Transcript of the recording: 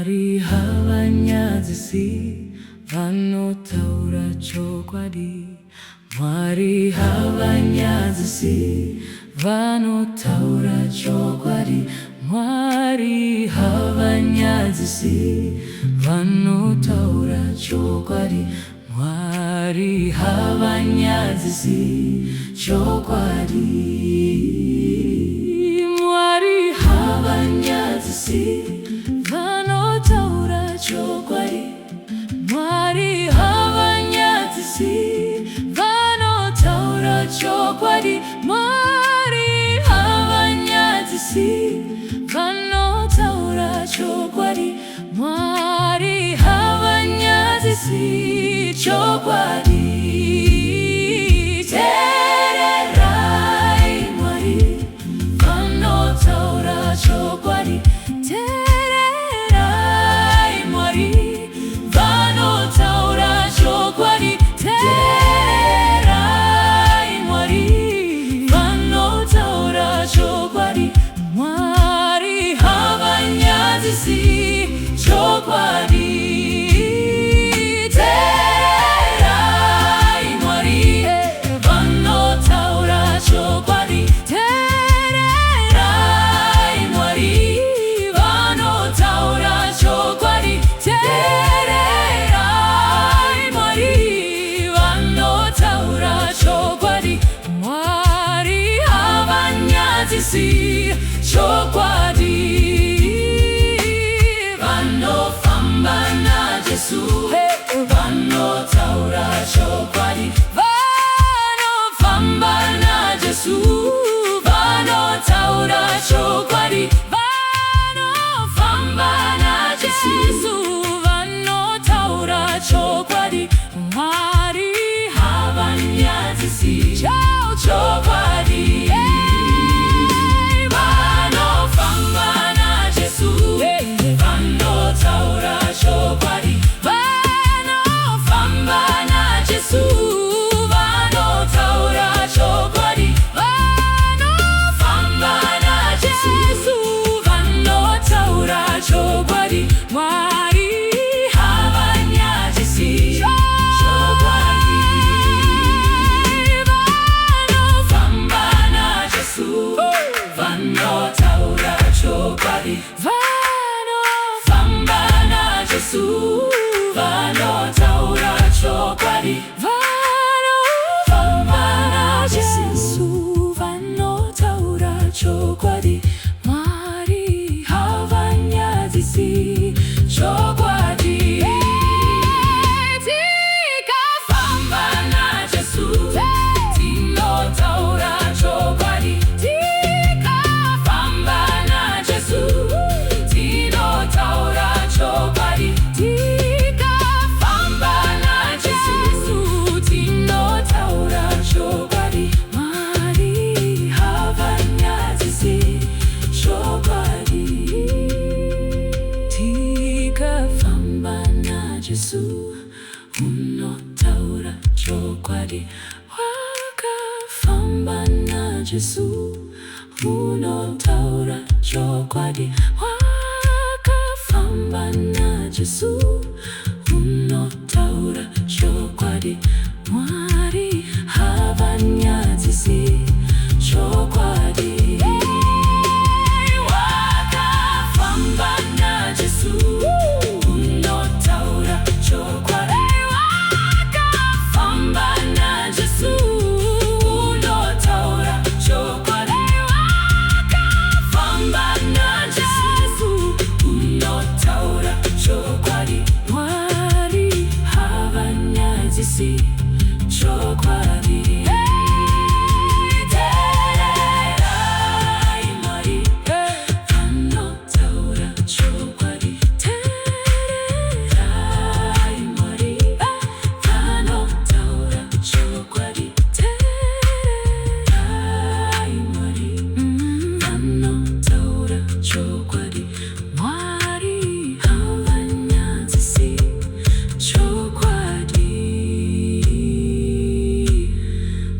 Mwari habanyazisi vanotaura chokwadi. Mwari havanyadzisi vanotaura chokwadi. Mwari havanyadzisi vanotaura chokwadi. Mwari havanyadzisi chokwadi. Mwari havanyadzisi vanotaura chokwadi. Mwari havanyadzisi vanotaura chokwadi. Mwari havanyadzisi vanotaura chokwadi. Mwari havanyadzisi chokwadi. Tererai Mwari vanotaura chokwadi. Tererai Mwari vanotaura chokwadi. Tererai Mwari vanotaura chokwadi. Mwari havanyadzisi chokwadi. Tererai Mwari vanotaura chokwadi. Tererai Mwari vanotaura chokwadi. Tererai Mwari vanotaura chokwadi. Mwari havanyadzisi chokwadi. Vanofamba naJesu vanotaura chokwadi. Vanofamba naJesu vanotaura chokwadi. Vanofamba naJesu vanotaura chokwadi. Mwari havanyadzisi chokwadi. Vanofamba naJesu vanotaura chokwadi. Vanofamba naJesu vanotaura chokwadi. Vanofamba naJesu vanotaura chokwadi. Mwari havanyadzisi chokwadi. Vanofamba naJesu vanotaura chokwadi. Vanofamba naJesu vanotaura chokwadi. Vanofamba naJesu vanotaura chokwadi. Mwari havanyadzisi chokwadi. Tikafamba naJesu tinotaura chokwadi. Tikafamba naJesu tinotaura chokwadi. Tikafamba naJesu tinotaura chokwadi. Mwari havanyadzisi chokwadi. Tikafamba naJesu unotaura chokwadi. Wakafamba naJesu unotaura chokwadi. Wakafamba naJesu